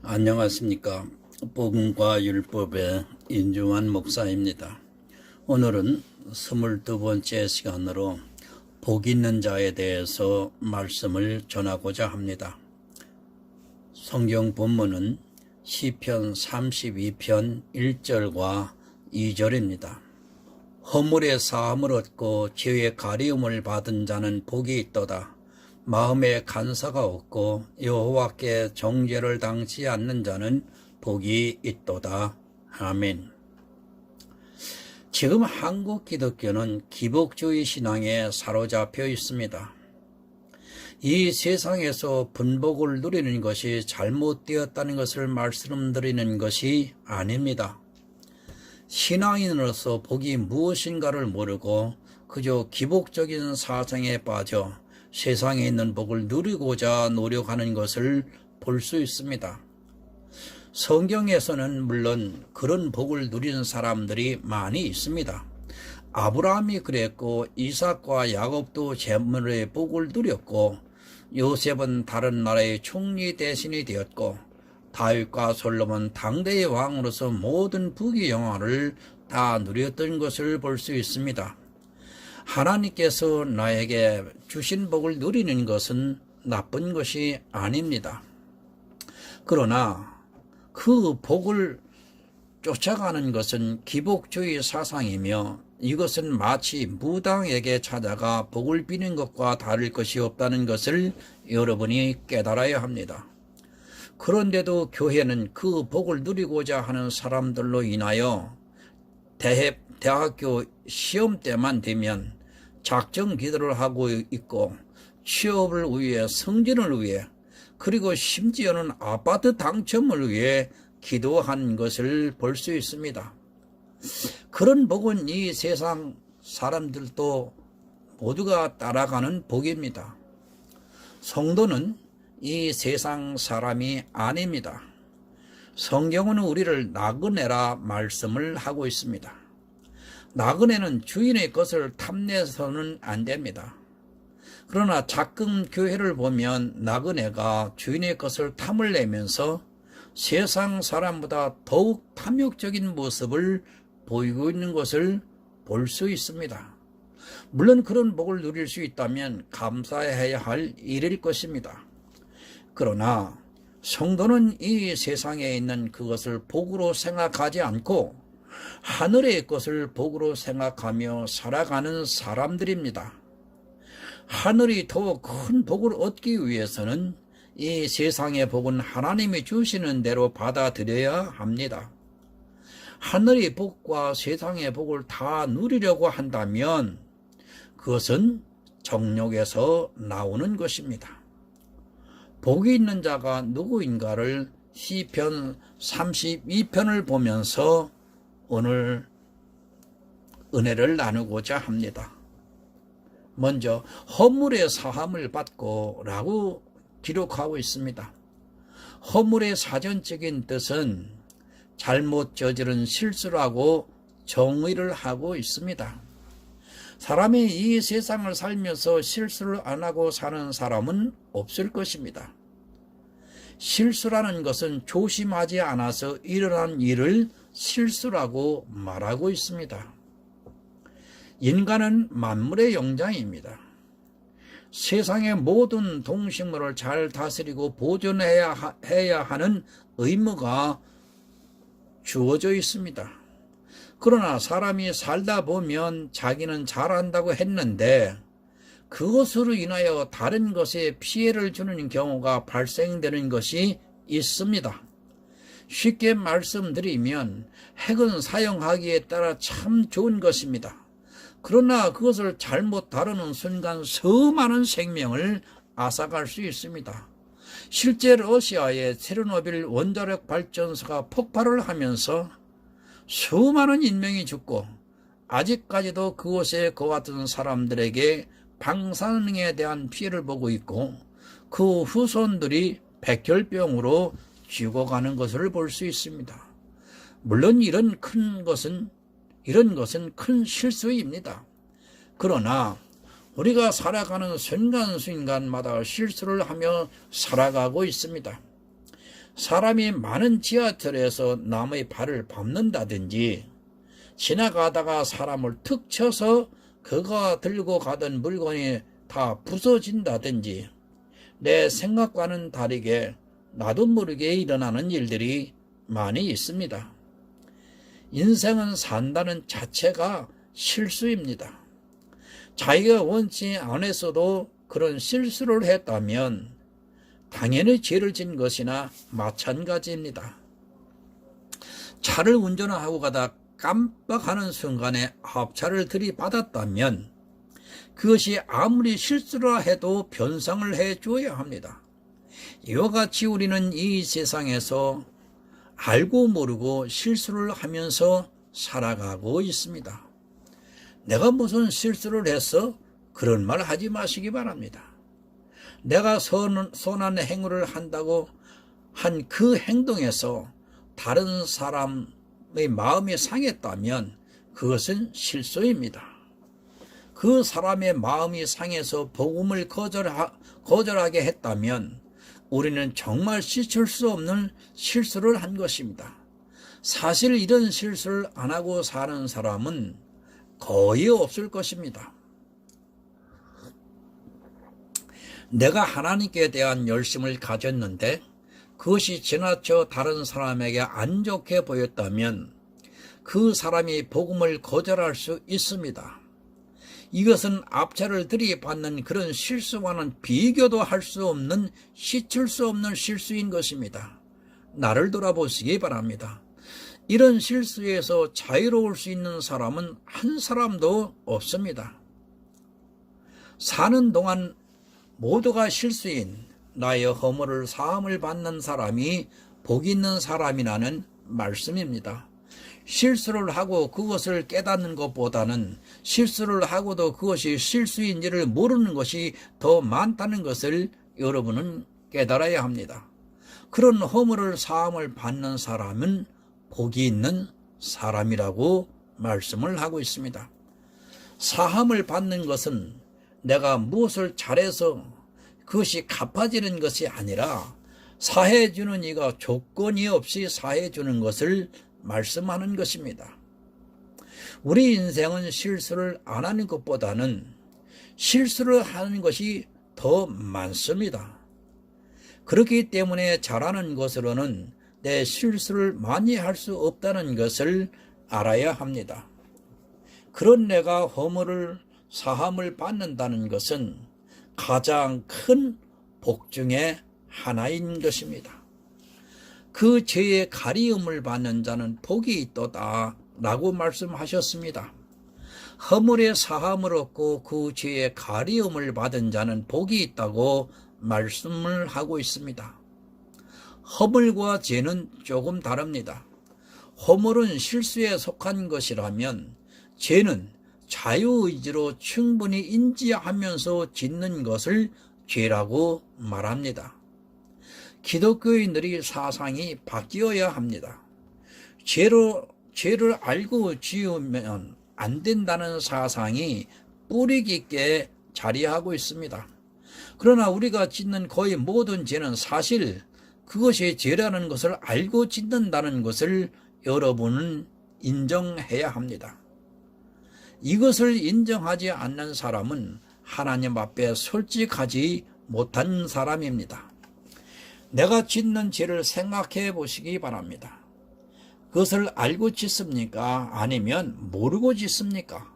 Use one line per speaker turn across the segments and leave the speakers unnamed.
안녕하십니까. 복음과 율법의 인중환 목사입니다. 오늘은 22번째 시간으로 복 있는 자에 대해서 말씀을 전하고자 합니다. 성경 본문은 시편 32편 1절과 2절입니다. 허물의 사함을 얻고 죄의 가리움을 받은 자는 복이 있도다. 마음에 간사가 없고 여호와께 정죄를 당치 않는 자는 복이 있도다. 아멘. 지금 한국 기독교는 기복주의 신앙에 사로잡혀 있습니다. 이 세상에서 분복을 누리는 것이 잘못되었다는 것을 말씀드리는 것이 아닙니다. 신앙인으로서 복이 무엇인가를 모르고 그저 기복적인 사상에 빠져 세상에 있는 복을 누리고자 노력하는 것을 볼 수 있습니다. 성경에서는 물론 그런 복을 누리는 사람들이 많이 있습니다. 아브라함이 그랬고 이삭과 야곱도 재물의 복을 누렸고 요셉은 다른 나라의 총리 대신이 되었고 다윗과 솔로몬 당대의 왕으로서 모든 부귀 영화를 다 누렸던 것을 볼 수 있습니다. 하나님께서 나에게 주신 복을 누리는 것은 나쁜 것이 아닙니다. 그러나 그 복을 쫓아가는 것은 기복주의 사상이며 이것은 마치 무당에게 찾아가 복을 비는 것과 다를 것이 없다는 것을 여러분이 깨달아야 합니다. 그런데도 교회는 그 복을 누리고자 하는 사람들로 인하여 대학교 시험 때만 되면 작정 기도를 하고 있고 취업을 위해 성진을 위해 그리고 심지어는 아파트 당첨을 위해 기도한 것을 볼 수 있습니다. 그런 복은 이 세상 사람들도 모두가 따라가는 복입니다. 성도는 이 세상 사람이 아닙니다. 성경은 우리를 나그네라 말씀을 하고 있습니다. 나그네는 주인의 것을 탐내서는 안 됩니다. 그러나 가끔 교회를 보면 나그네가 주인의 것을 탐을 내면서 세상 사람보다 더욱 탐욕적인 모습을 보이고 있는 것을 볼 수 있습니다. 물론 그런 복을 누릴 수 있다면 감사해야 할 일일 것입니다. 그러나 성도는 이 세상에 있는 그것을 복으로 생각하지 않고 하늘의 것을 복으로 생각하며 살아가는 사람들입니다. 하늘이 더 큰 복을 얻기 위해서는 이 세상의 복은 하나님이 주시는 대로 받아들여야 합니다. 하늘의 복과 세상의 복을 다 누리려고 한다면 그것은 정욕에서 나오는 것입니다. 복이 있는 자가 누구인가를 시편 32편을 보면서 오늘 은혜를 나누고자 합니다. 먼저 허물의 사함을 받고 라고 기록하고 있습니다. 허물의 사전적인 뜻은 잘못 저지른 실수라고 정의를 하고 있습니다. 사람이 이 세상을 살면서 실수를 안 하고 사는 사람은 없을 것입니다. 실수라는 것은 조심하지 않아서 일어난 일을 실수라고 말하고 있습니다. 인간은 만물의 영장입니다. 세상의 모든 동식물을 잘 다스리고 보존해야 하는 의무가 주어져 있습니다. 그러나 사람이 살다 보면 자기는 잘한다고 했는데 그것으로 인하여 다른 것에 피해를 주는 경우가 발생되는 것이 있습니다. 쉽게 말씀드리면 핵은 사용하기에 따라 참 좋은 것입니다. 그러나 그것을 잘못 다루는 순간 수많은 생명을 앗아갈 수 있습니다. 실제 러시아의 체르노빌 원자력 발전소가 폭발을 하면서 수많은 인명이 죽고 아직까지도 그곳에 거하던 사람들에게 방사능에 대한 피해를 보고 있고 그 후손들이 백혈병으로 죽어가는 것을 볼 수 있습니다. 물론 이런 것은 큰 실수입니다. 그러나 우리가 살아가는 순간순간마다 실수를 하며 살아가고 있습니다. 사람이 많은 지하철에서 남의 발을 밟는다든지, 지나가다가 사람을 툭 쳐서 그가 들고 가던 물건이 다 부서진다든지, 내 생각과는 다르게 나도 모르게 일어나는 일들이 많이 있습니다. 인생은 산다는 자체가 실수입니다. 자기가 원치 않았어도 그런 실수를 했다면 당연히 죄를 진 것이나 마찬가지입니다. 차를 운전하고 가다 깜빡하는 순간에 앞차를 들이받았다면 그것이 아무리 실수라 해도 변상을 해줘야 합니다. 이와 같이 우리는 이 세상에서 알고 모르고 실수를 하면서 살아가고 있습니다. 내가 무슨 실수를 했어? 그런 말 하지 마시기 바랍니다. 내가 선한 행위를 한다고 한 그 행동에서 다른 사람의 마음이 상했다면 그것은 실수입니다. 그 사람의 마음이 상해서 복음을 거절하게 했다면 우리는 정말 씻을 수 없는 실수를 한 것입니다. 사실 이런 실수를 안 하고 사는 사람은 거의 없을 것입니다. 내가 하나님께 대한 열심을 가졌는데 그것이 지나쳐 다른 사람에게 안 좋게 보였다면 그 사람이 복음을 거절할 수 있습니다. 이것은 앞차를 들이받는 그런 실수와는 비교도 할 수 없는, 씻을 수 없는 실수인 것입니다. 나를 돌아보시기 바랍니다. 이런 실수에서 자유로울 수 있는 사람은 한 사람도 없습니다. 사는 동안 모두가 실수인 나의 허물을 사함을 받는 사람이 복 있는 사람이라는 말씀입니다. 실수를 하고 그것을 깨닫는 것보다는 실수를 하고도 그것이 실수인지를 모르는 것이 더 많다는 것을 여러분은 깨달아야 합니다. 그런 허물을 사함을 받는 사람은 복이 있는 사람이라고 말씀을 하고 있습니다. 사함을 받는 것은 내가 무엇을 잘해서 그것이 갚아지는 것이 아니라 사해주는 이가 조건이 없이 사해주는 것을 말씀하는 것입니다. 우리 인생은 실수를 안 하는 것보다는 실수를 하는 것이 더 많습니다. 그렇기 때문에 잘하는 것으로는 내 실수를 많이 할 수 없다는 것을 알아야 합니다. 그런 내가 허물을 사함을 받는다는 것은 가장 큰 복 중에 하나인 것입니다. 그 죄의 가리움을 받는 자는 복이 있도다 라고 말씀하셨습니다. 허물의 사함을 얻고 그 죄의 가리움을 받은 자는 복이 있다고 말씀을 하고 있습니다. 허물과 죄는 조금 다릅니다. 허물은 실수에 속한 것이라면 죄는 자유의지로 충분히 인지하면서 짓는 것을 죄라고 말합니다. 기독교인들이 사상이 바뀌어야 합니다. 죄를 알고 지으면 안 된다는 사상이 뿌리 깊게 자리하고 있습니다. 그러나 우리가 짓는 거의 모든 죄는 사실 그것이 죄라는 것을 알고 짓는다는 것을 여러분은 인정해야 합니다. 이것을 인정하지 않는 사람은 하나님 앞에 솔직하지 못한 사람입니다. 내가 짓는 죄를 생각해 보시기 바랍니다. 그것을 알고 짓습니까? 아니면 모르고 짓습니까?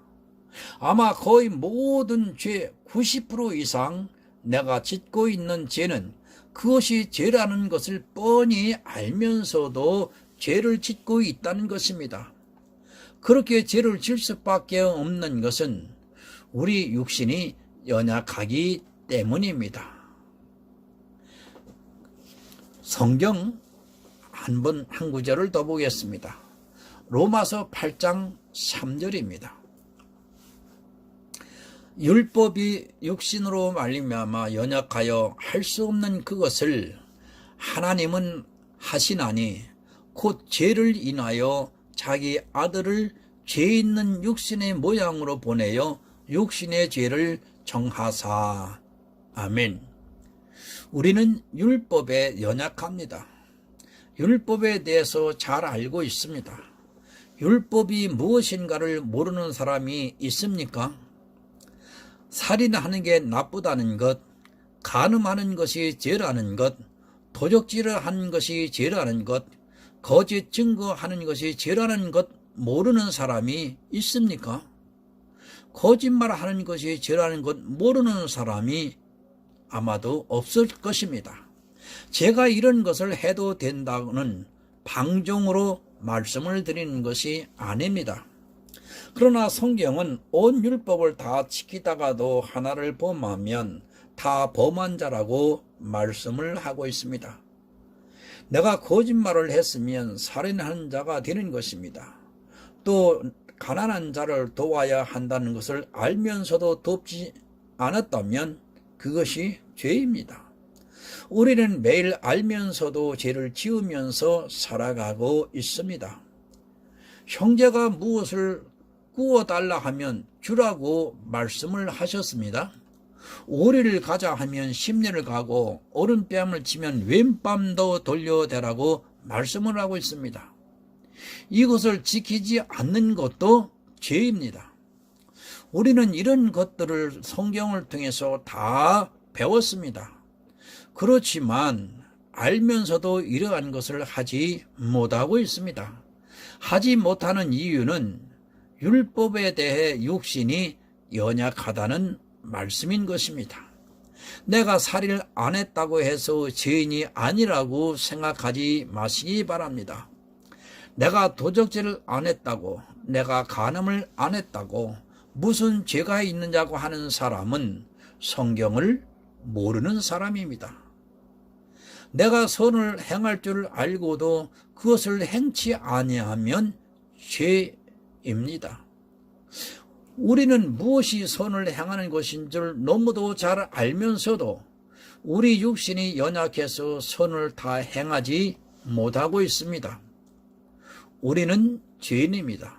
아마 거의 모든 죄 90% 이상 내가 짓고 있는 죄는 그것이 죄라는 것을 뻔히 알면서도 죄를 짓고 있다는 것입니다. 그렇게 죄를 질 수밖에 없는 것은 우리 육신이 연약하기 때문입니다. 성경 한 구절을 더 보겠습니다. 로마서 8장 3절입니다. 율법이 육신으로 말미암아 연약하여 할 수 없는 그것을 하나님은 하시나니 곧 죄를 인하여 자기 아들을 죄 있는 육신의 모양으로 보내어 육신의 죄를 정하사. 아멘. 우리는 율법에 연약합니다. 율법에 대해서 잘 알고 있습니다. 율법이 무엇인가를 모르는 사람이 있습니까? 살인하는 게 나쁘다는 것, 간음하는 것이 죄라는 것, 도적질을 하는 것이 죄라는 것, 거짓 증거하는 것이 죄라는 것 모르는 사람이 있습니까? 거짓말하는 것이 죄라는 것 모르는 사람이 아마도 없을 것입니다. 제가 이런 것을 해도 된다는 방종으로 말씀을 드리는 것이 아닙니다. 그러나 성경은 온 율법을 다 지키다가도 하나를 범하면 다 범한 자라고 말씀을 하고 있습니다. 내가 거짓말을 했으면 살인한 자가 되는 것입니다. 또 가난한 자를 도와야 한다는 것을 알면서도 돕지 않았다면 그것이 죄입니다. 우리는 매일 알면서도 죄를 지으면서 살아가고 있습니다. 형제가 무엇을 구워달라 하면 주라고 말씀을 하셨습니다. 오리를 가자 하면 심리를 가고 오른뺨을 치면 왼뺨도 돌려대라고 말씀을 하고 있습니다. 이것을 지키지 않는 것도 죄입니다. 우리는 이런 것들을 성경을 통해서 다 배웠습니다. 그렇지만 알면서도 이러한 것을 하지 못하고 있습니다. 하지 못하는 이유는 율법에 대해 육신이 연약하다는 말씀인 것입니다. 내가 살인을 안 했다고 해서 죄인이 아니라고 생각하지 마시기 바랍니다. 내가 도적질을 안 했다고, 내가 간음을 안 했다고 무슨 죄가 있느냐고 하는 사람은 성경을 모르는 사람입니다. 내가 선을 행할 줄 알고도 그것을 행치 아니하면 죄입니다. 우리는 무엇이 선을 행하는 것인 줄 너무도 잘 알면서도 우리 육신이 연약해서 선을 다 행하지 못하고 있습니다. 우리는 죄인입니다.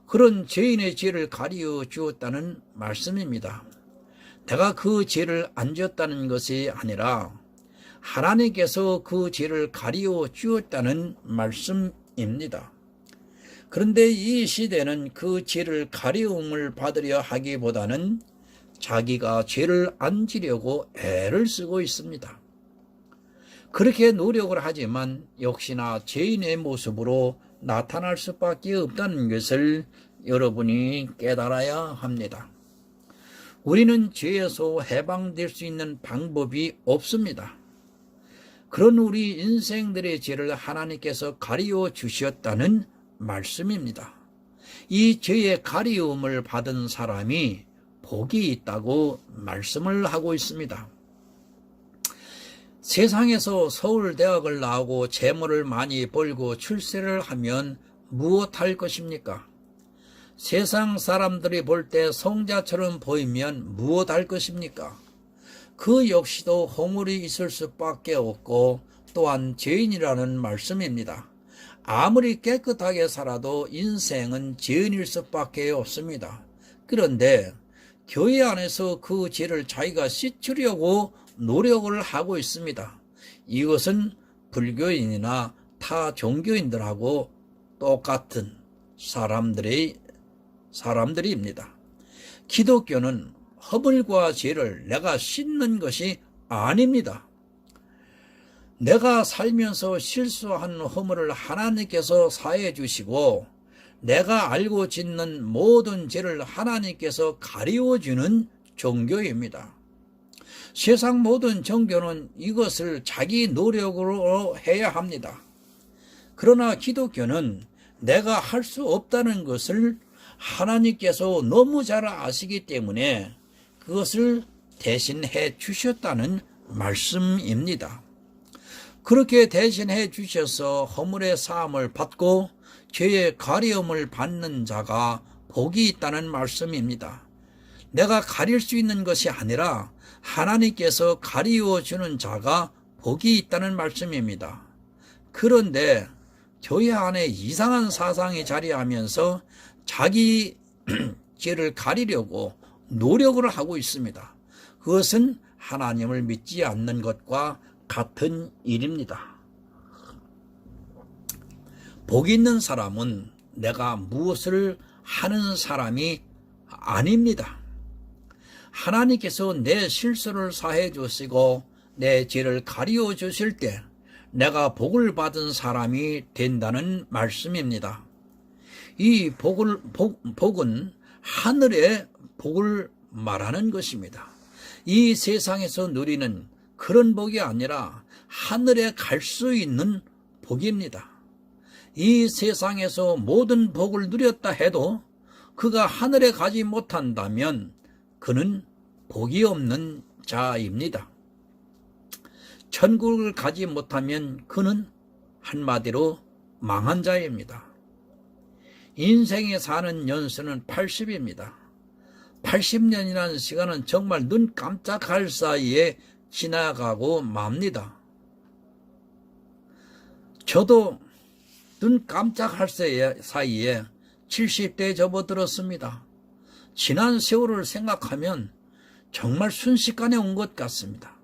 그런 죄인의 죄를 가리워 주었다는 말씀입니다. 내가 그 죄를 안 지었다는 것이 아니라 하나님께서 그 죄를 가리워 주었다는 말씀입니다. 그런데 이 시대는 그 죄를 가리움을 받으려 하기보다는 자기가 죄를 안 지려고 애를 쓰고 있습니다. 그렇게 노력을 하지만 역시나 죄인의 모습으로 나타날 수밖에 없다는 것을 여러분이 깨달아야 합니다. 우리는 죄에서 해방될 수 있는 방법이 없습니다. 그런 우리 인생들의 죄를 하나님께서 가리워 주셨다는 말씀입니다. 이 죄의 가리움을 받은 사람이 복이 있다고 말씀을 하고 있습니다. 세상에서 서울대학을 나오고 재물을 많이 벌고 출세를 하면 무엇할 것입니까? 세상 사람들이 볼 때 성자처럼 보이면 무엇할 것입니까? 그 역시도 허물이 있을 수밖에 없고 또한 죄인이라는 말씀입니다. 아무리 깨끗하게 살아도 인생은 죄인일 수밖에 없습니다. 그런데 교회 안에서 그 죄를 자기가 씻으려고 노력을 하고 있습니다. 이것은 불교인이나 타 종교인들하고 똑같은 사람들입니다. 기독교는 허물과 죄를 내가 씻는 것이 아닙니다. 내가 살면서 실수한 허물을 하나님께서 사해 주시고 내가 알고 짓는 모든 죄를 하나님께서 가리워 주는 종교입니다. 세상 모든 종교는 이것을 자기 노력으로 해야 합니다. 그러나 기독교는 내가 할 수 없다는 것을 하나님께서 너무 잘 아시기 때문에 그것을 대신해 주셨다는 말씀입니다. 그렇게 대신해 주셔서 허물의 사함을 받고 죄의 가리움을 받는 자가 복이 있다는 말씀입니다. 내가 가릴 수 있는 것이 아니라 하나님께서 가리워 주는 자가 복이 있다는 말씀입니다. 그런데 교회 안에 이상한 사상이 자리하면서 자기 죄를 가리려고 노력을 하고 있습니다. 그것은 하나님을 믿지 않는 것과 같은 일입니다. 복 있는 사람은 내가 무엇을 하는 사람이 아닙니다. 하나님께서 내 실수를 사해 주시고 내 죄를 가리워 주실 때 내가 복을 받은 사람이 된다는 말씀입니다. 이 복은 하늘의 복을 말하는 것입니다. 이 세상에서 누리는 그런 복이 아니라 하늘에 갈 수 있는 복입니다. 이 세상에서 모든 복을 누렸다 해도 그가 하늘에 가지 못한다면 그는 복이 없는 자입니다. 천국을 가지 못하면 그는 한마디로 망한 자입니다. 인생에 사는 연수는 80입니다. 80년이라는 시간은 정말 눈 깜짝할 사이에 지나가고 맙니다. 저도 눈 깜짝할 사이에 70대에 접어들었습니다. 지난 세월을 생각하면 정말 순식간에 온 것 같습니다.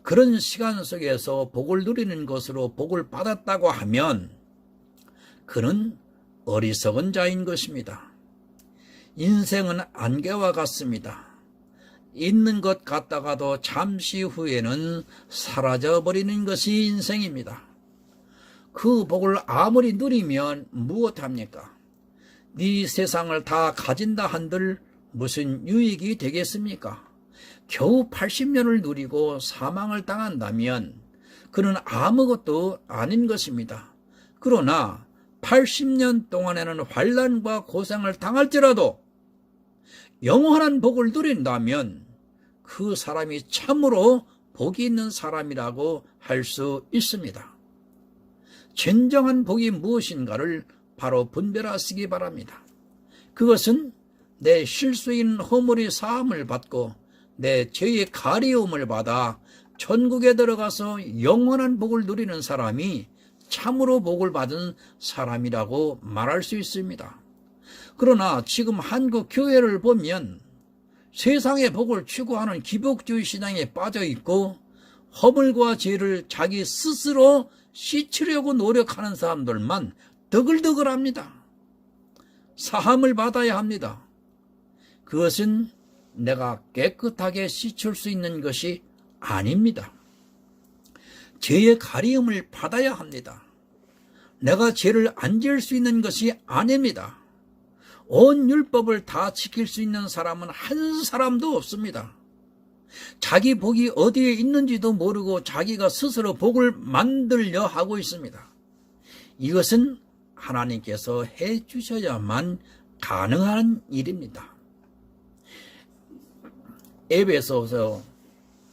그런 시간 속에서 복을 누리는 것으로 복을 받았다고 하면 그는 어리석은 자인 것입니다. 인생은 안개와 같습니다. 있는 것 같다가도 잠시 후에는 사라져버리는 것이 인생입니다. 그 복을 아무리 누리면 무엇합니까? 네 세상을 다 가진다 한들 무슨 유익이 되겠습니까? 겨우 80년을 누리고 사망을 당한다면 그는 아무것도 아닌 것입니다. 그러나 80년 동안에는 환난과 고생을 당할지라도 영원한 복을 누린다면 그 사람이 참으로 복이 있는 사람이라고 할 수 있습니다. 진정한 복이 무엇인가를 바로 분별하시기 바랍니다. 그것은 내 실수인 허물이 사함을 받고 내 죄의 가리움을 받아 천국에 들어가서 영원한 복을 누리는 사람이 참으로 복을 받은 사람이라고 말할 수 있습니다. 그러나 지금 한국 교회를 보면 세상의 복을 추구하는 기복주의 신앙에 빠져 있고 허물과 죄를 자기 스스로 씻으려고 노력하는 사람들만 더글더글합니다. 사함을 받아야 합니다. 그것은 내가 깨끗하게 씻을 수 있는 것이 아닙니다. 죄의 가리움을 받아야 합니다. 내가 죄를 안 지을 수 있는 것이 아닙니다. 온 율법을 다 지킬 수 있는 사람은 한 사람도 없습니다. 자기 복이 어디에 있는지도 모르고 자기가 스스로 복을 만들려 하고 있습니다. 이것은 하나님께서 해 주셔야만 가능한 일입니다. 에베소서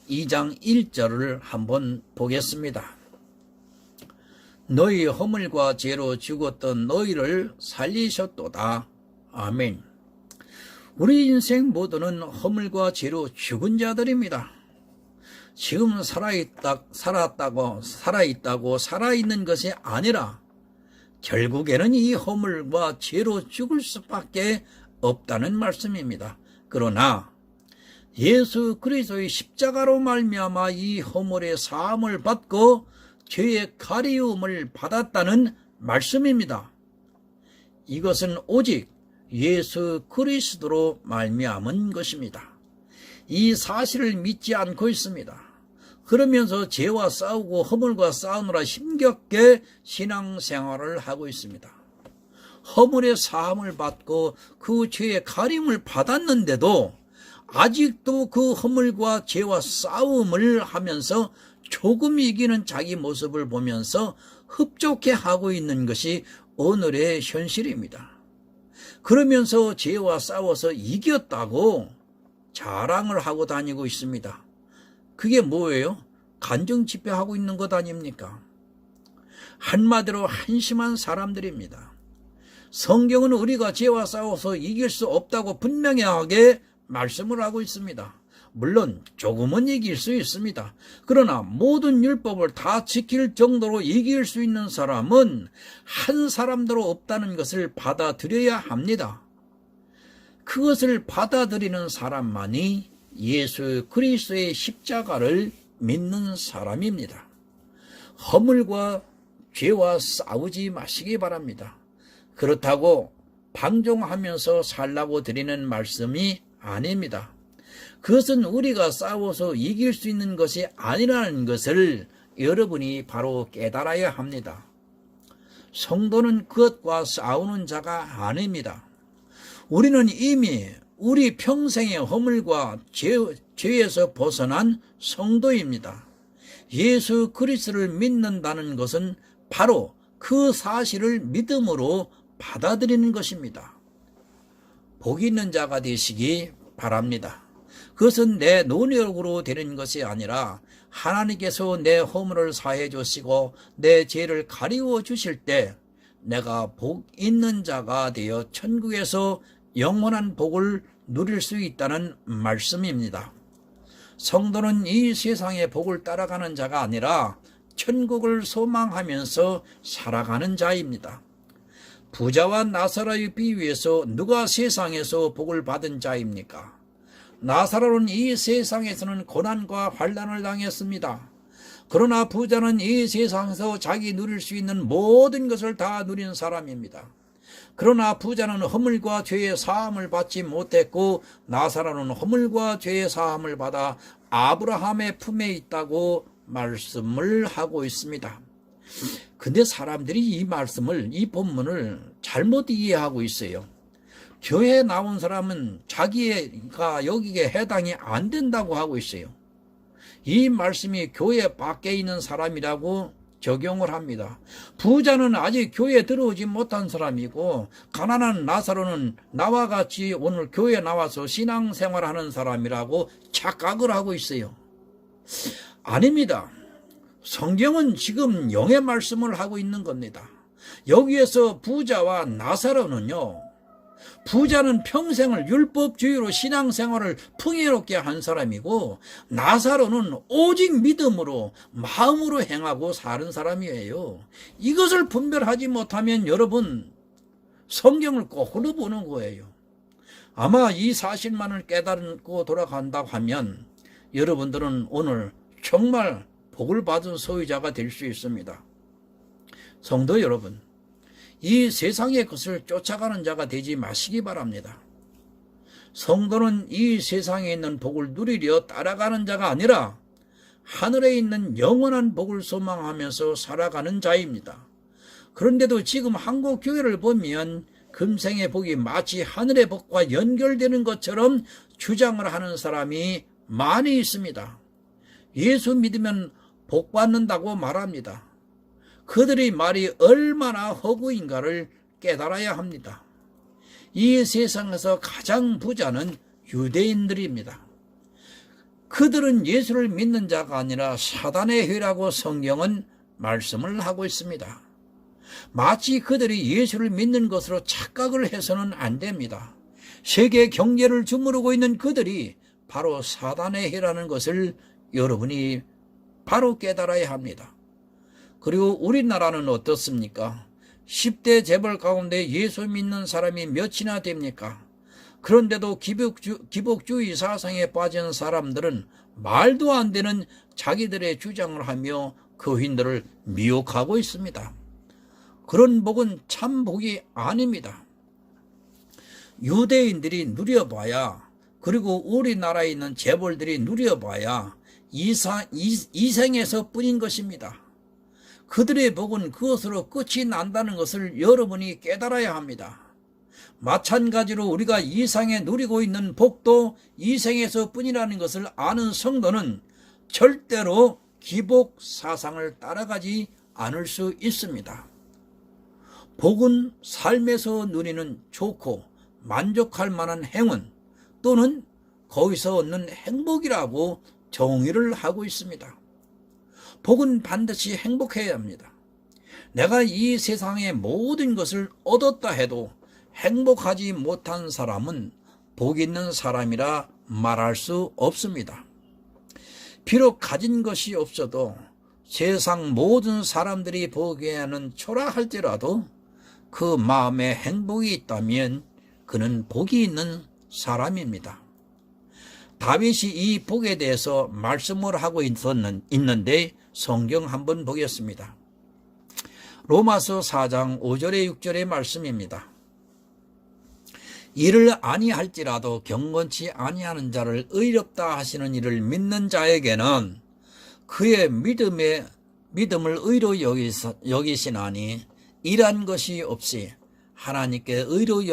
2장 1절을 한번 보겠습니다. 너희 허물과 죄로 죽었던 너희를 살리셨도다. 아멘. 우리 인생 모두는 허물과 죄로 죽은 자들입니다. 지금 살아있다고 살아있는 것이 아니라 결국에는 이 허물과 죄로 죽을 수밖에 없다는 말씀입니다. 그러나 예수 그리스도의 십자가로 말미암아 이 허물의 사함을 받고 죄의 가리움을 받았다는 말씀입니다. 이것은 오직 예수 그리스도로 말미암은 것입니다. 이 사실을 믿지 않고 있습니다. 그러면서 죄와 싸우고 허물과 싸우느라 힘겹게 신앙생활을 하고 있습니다. 허물의 사함을 받고 그 죄의 가림을 받았는데도 아직도 그 허물과 죄와 싸움을 하면서 조금 이기는 자기 모습을 보면서 흡족해 하고 있는 것이 오늘의 현실입니다. 그러면서 죄와 싸워서 이겼다고 자랑을 하고 다니고 있습니다. 그게 뭐예요? 간증 집회하고 있는 것 아닙니까? 한마디로 한심한 사람들입니다. 성경은 우리가 죄와 싸워서 이길 수 없다고 분명하게 말씀을 하고 있습니다. 물론 조금은 이길 수 있습니다. 그러나 모든 율법을 다 지킬 정도로 이길 수 있는 사람은 한 사람도 없다는 것을 받아들여야 합니다. 그것을 받아들이는 사람만이 예수 그리스도의 십자가를 믿는 사람입니다. 허물과 죄와 싸우지 마시기 바랍니다. 그렇다고 방종하면서 살라고 드리는 말씀이 아닙니다. 그것은 우리가 싸워서 이길 수 있는 것이 아니라는 것을 여러분이 바로 깨달아야 합니다. 성도는 그것과 싸우는 자가 아닙니다. 우리는 이미 우리 평생의 허물과 죄에서 벗어난 성도입니다. 예수 그리스도를 믿는다는 것은 바로 그 사실을 믿음으로 받아들이는 것입니다. 복 있는 자가 되시기 바랍니다. 그것은 내 노력으로 되는 것이 아니라 하나님께서 내 허물을 사해 주시고 내 죄를 가리워 주실 때 내가 복 있는 자가 되어 천국에서 영원한 복을 누릴 수 있다는 말씀입니다. 성도는 이 세상의 복을 따라가는 자가 아니라 천국을 소망하면서 살아가는 자입니다. 부자와 나사로의 비유에서 누가 세상에서 복을 받은 자입니까? 나사로는 이 세상에서는 고난과 환난을 당했습니다. 그러나 부자는 이 세상에서 자기 누릴 수 있는 모든 것을 다 누린 사람입니다. 그러나 부자는 허물과 죄의 사함을 받지 못했고 나사로는 허물과 죄의 사함을 받아 아브라함의 품에 있다고 말씀을 하고 있습니다. 근데 사람들이 이 말씀을, 이 본문을 잘못 이해하고 있어요. 교회에 나온 사람은 자기가 여기에 해당이 안 된다고 하고 있어요. 이 말씀이 교회 밖에 있는 사람이라고 적용을 합니다. 부자는 아직 교회에 들어오지 못한 사람이고 가난한 나사로는 나와 같이 오늘 교회에 나와서 신앙생활하는 사람이라고 착각을 하고 있어요. 아닙니다. 성경은 지금 영의 말씀을 하고 있는 겁니다. 여기에서 부자와 나사로는요, 부자는 평생을 율법주의로 신앙생활을 풍요롭게 한 사람이고 나사로는 오직 믿음으로 마음으로 행하고 사는 사람이에요. 이것을 분별하지 못하면 여러분 성경을 거꾸로 보는 거예요. 아마 이 사실만을 깨닫고 돌아간다고 하면 여러분들은 오늘 정말 복을 받은 소유자가 될 수 있습니다. 성도 여러분, 이 세상의 것을 쫓아가는 자가 되지 마시기 바랍니다. 성도는 이 세상에 있는 복을 누리려 따라가는 자가 아니라 하늘에 있는 영원한 복을 소망하면서 살아가는 자입니다. 그런데도 지금 한국 교회를 보면 금생의 복이 마치 하늘의 복과 연결되는 것처럼 주장을 하는 사람이 많이 있습니다. 예수 믿으면 복 받는다고 말합니다. 그들의 말이 얼마나 허구인가를 깨달아야 합니다. 이 세상에서 가장 부자는 유대인들입니다. 그들은 예수를 믿는 자가 아니라 사단의 회라고 성경은 말씀을 하고 있습니다. 마치 그들이 예수를 믿는 것으로 착각을 해서는 안 됩니다. 세계 경제를 주무르고 있는 그들이 바로 사단의 회라는 것을 여러분이 바로 깨달아야 합니다. 그리고 우리나라는 어떻습니까? 10대 재벌 가운데 예수 믿는 사람이 몇이나 됩니까? 그런데도 기복주의 사상에 빠진 사람들은 말도 안 되는 자기들의 주장을 하며 교인들을 미혹하고 있습니다. 그런 복은 참 복이 아닙니다. 유대인들이 누려봐야, 그리고 우리나라에 있는 재벌들이 누려봐야 이생에서 뿐인 것입니다. 그들의 복은 그것으로 끝이 난다는 것을 여러분이 깨달아야 합니다. 마찬가지로 우리가 이 생에 누리고 있는 복도 이 생에서 뿐이라는 것을 아는 성도는 절대로 기복 사상을 따라가지 않을 수 있습니다. 복은 삶에서 누리는 좋고 만족할 만한 행운 또는 거기서 얻는 행복이라고 정의를 하고 있습니다. 복은 반드시 행복해야 합니다. 내가 이 세상의 모든 것을 얻었다 해도 행복하지 못한 사람은 복 있는 사람이라 말할 수 없습니다. 비록 가진 것이 없어도 세상 모든 사람들이 보기에는 초라할지라도 그 마음에 행복이 있다면 그는 복이 있는 사람입니다. 다윗이 이 복에 대해서 말씀을 하고 있는데 성경 한번 보겠습니다. 로마서 4장 5절에 6절의 말씀입니다. 이를 아니할지라도 경건치 아니하는 자를 의롭다 하시는 이를 믿는 자에게는 그의 믿음을 의로 여기시나니 일한 것이 없이 하나님께 의로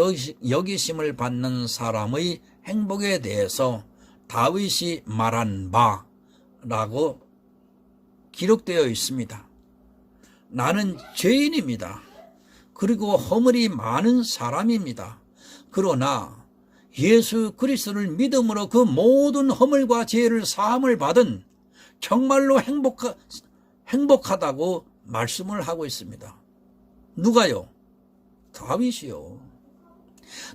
여기심을 받는 사람의 행복에 대해서 다윗이 말한 바라고 기록되어 있습니다. 나는 죄인입니다. 그리고 허물이 많은 사람입니다. 그러나 예수 그리스도를 믿음으로 그 모든 허물과 죄를 사함을 받은 정말로 행복하다고 말씀을 하고 있습니다. 누가요? 다윗이요.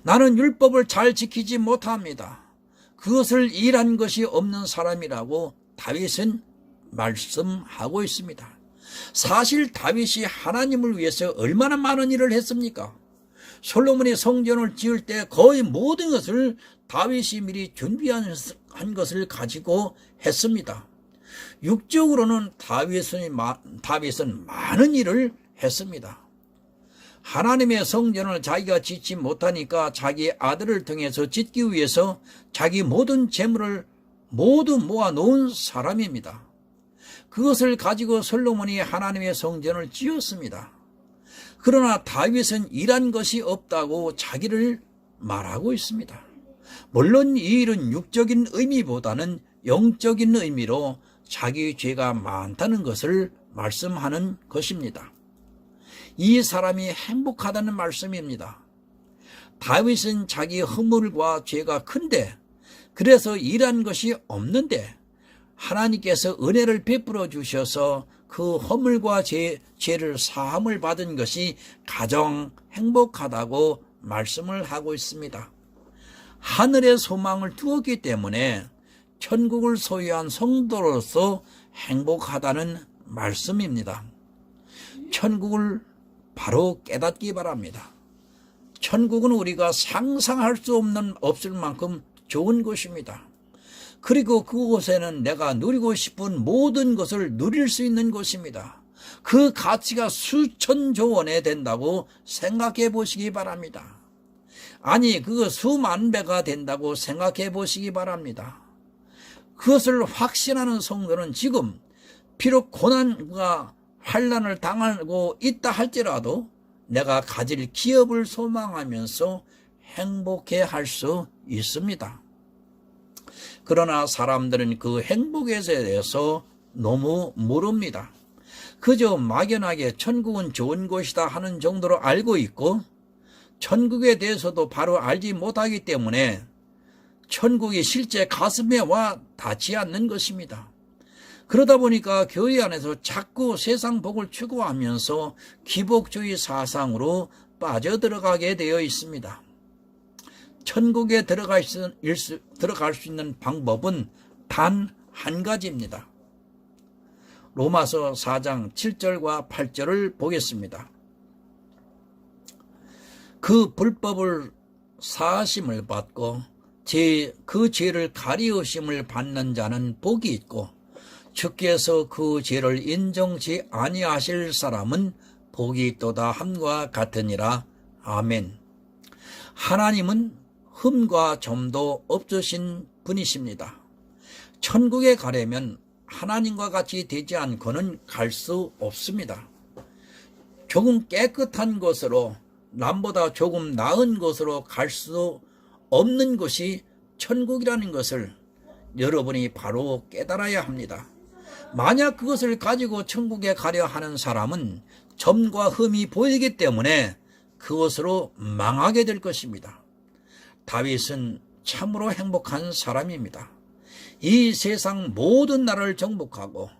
나는 율법을 잘 지키지 못합니다. 그것을 일한 것이 없는 사람이라고 다윗은 말씀하고 있습니다. 사실 다윗이 하나님을 위해서 얼마나 많은 일을 했습니까? 솔로몬이 성전을 지을 때 거의 모든 것을 다윗이 미리 준비한 것을 가지고 했습니다. 육적으로는 다윗은 많은 일을 했습니다. 하나님의 성전을 자기가 짓지 못하니까 자기 아들을 통해서 짓기 위해서 자기 모든 재물을 모두 모아놓은 사람입니다. 그것을 가지고 솔로몬이 하나님의 성전을 지었습니다. 그러나 다윗은 일한 것이 없다고 자기를 말하고 있습니다. 물론 이 일은 육적인 의미보다는 영적인 의미로 자기 죄가 많다는 것을 말씀하는 것입니다. 이 사람이 행복하다는 말씀입니다. 다윗은 자기 허물과 죄가 큰데 그래서 일한 것이 없는데 하나님께서 은혜를 베풀어 주셔서 그 허물과 죄를 사함을 받은 것이 가장 행복하다고 말씀을 하고 있습니다. 하늘의 소망을 두었기 때문에 천국을 소유한 성도로서 행복하다는 말씀입니다. 천국을 바로 깨닫기 바랍니다. 천국은 우리가 상상할 수 없을 만큼 좋은 곳입니다. 그리고 그곳에는 내가 누리고 싶은 모든 것을 누릴 수 있는 곳입니다. 그 가치가 수천조 원에 된다고 생각해 보시기 바랍니다. 아니, 그거 수만 배가 된다고 생각해 보시기 바랍니다. 그것을 확신하는 성도는 지금 비록 고난과 환난을 당하고 있다 할지라도 내가 가질 기업을 소망하면서 행복해 할 수 있습니다. 그러나 사람들은 그 행복에 대해서 너무 모릅니다. 그저 막연하게 천국은 좋은 곳이다 하는 정도로 알고 있고 천국에 대해서도 바로 알지 못하기 때문에 천국이 실제 가슴에 와 닿지 않는 것입니다. 그러다 보니까 교회 안에서 자꾸 세상 복을 추구하면서 기복주의 사상으로 빠져들어가게 되어 있습니다. 천국에 들어갈 수 있는 방법은 단 한 가지입니다. 로마서 4장 7절과 8절을 보겠습니다. 그 불법을 사하심을 받고 그 죄를 가리우심을 받는 자는 복이 있고 주께서 그 죄를 인정치 아니하실 사람은 복이 있도다 함과 같으니라. 아멘. 하나님은 흠과 점도 없으신 분이십니다. 천국에 가려면 하나님과 같이 되지 않고는 갈 수 없습니다. 조금 깨끗한 곳으로 남보다 조금 나은 곳으로 갈 수 없는 곳이 천국이라는 것을 여러분이 바로 깨달아야 합니다. 만약 그것을 가지고 천국에 가려 하는 사람은 점과 흠이 보이기 때문에 그것으로 망하게 될 것입니다. 다윗은 참으로 행복한 사람입니다. 이 세상 모든 나라를 정복하고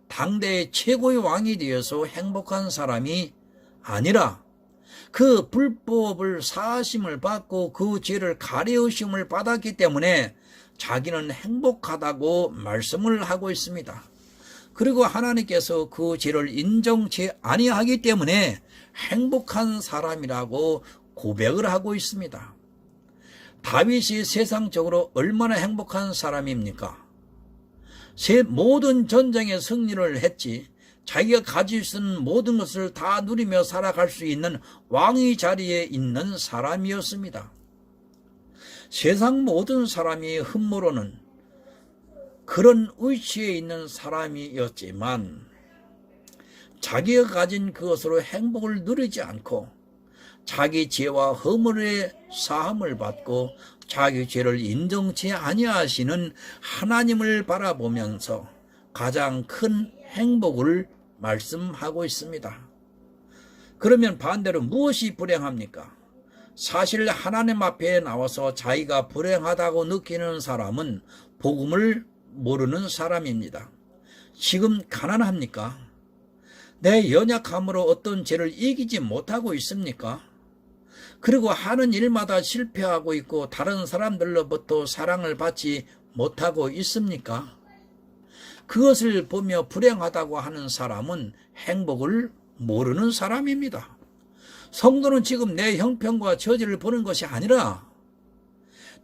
당대의 최고의 왕이 되어서 행복한 사람이 아니라 그 불법을 사하심을 받고 그 죄를 가려우심을 받았기 때문에 자기는 행복하다고 말씀을 하고 있습니다. 그리고 하나님께서 그 죄를 인정치 아니하기 때문에 행복한 사람이라고 고백을 하고 있습니다. 다윗이 세상적으로 얼마나 행복한 사람입니까? 모든 전쟁에 승리를 했지 자기가 가질 수 있는 모든 것을 다 누리며 살아갈 수 있는 왕의 자리에 있는 사람이었습니다. 세상 모든 사람이 흠모로는 그런 위치에 있는 사람이었지만 자기가 가진 그것으로 행복을 누리지 않고 자기 죄와 허물의 사함을 받고 자기 죄를 인정치 아니하시는 하나님을 바라보면서 가장 큰 행복을 말씀하고 있습니다. 그러면 반대로 무엇이 불행합니까? 사실 하나님 앞에 나와서 자기가 불행하다고 느끼는 사람은 복음을 모르는 사람입니다. 지금 가난합니까? 내 연약함으로 어떤 죄를 이기지 못하고 있습니까? 그리고 하는 일마다 실패하고 있고 다른 사람들로부터 사랑을 받지 못하고 있습니까? 그것을 보며 불행하다고 하는 사람은 행복을 모르는 사람입니다. 성도는 지금 내 형편과 저지를 보는 것이 아니라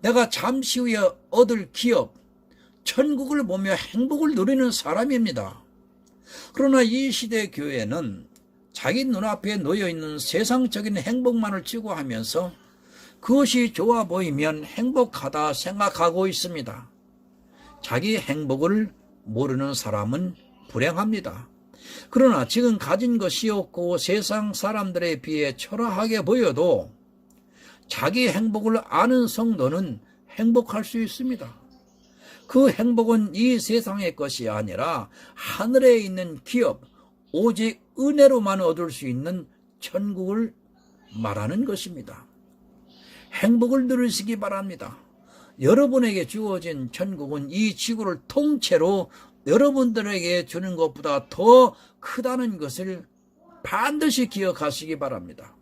내가 잠시 후에 얻을 기업, 천국을 보며 행복을 누리는 사람입니다. 그러나 이 시대 교회는 자기 눈앞에 놓여있는 세상적인 행복만을 추구하면서 그것이 좋아 보이면 행복하다 생각하고 있습니다. 자기 행복을 모르는 사람은 불행합니다. 그러나 지금 가진 것이 없고 세상 사람들에 비해 초라하게 보여도 자기 행복을 아는 성도는 행복할 수 있습니다. 그 행복은 이 세상의 것이 아니라 하늘에 있는 기업, 오직 은혜로만 얻을 수 있는 천국을 말하는 것입니다. 행복을 누리시기 바랍니다. 여러분에게 주어진 천국은 이 지구를 통째로 여러분들에게 주는 것보다 더 크다는 것을 반드시 기억하시기 바랍니다.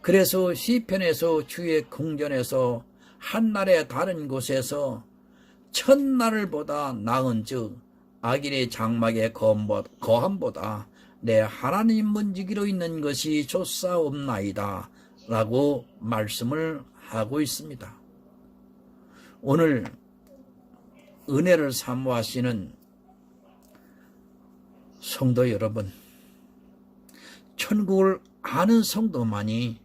그래서 시편에서 주의 궁전에서 한날에 다른 곳에서 첫날을 보다 나은즉 악인의 장막의 거함보다 내 하나님 문지기로 있는 것이 좋사옵나이다 라고 말씀을 하고 있습니다. 오늘 은혜를 사모하시는 성도 여러분, 천국을 아는 성도만이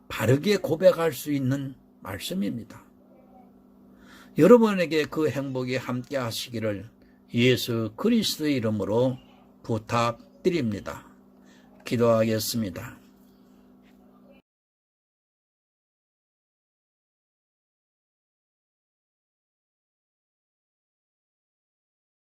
바르게 고백할 수 있는 말씀입니다. 여러분에게 그 행복이 함께 하시기를 예수 그리스도의 이름으로 부탁드립니다. 기도하겠습니다.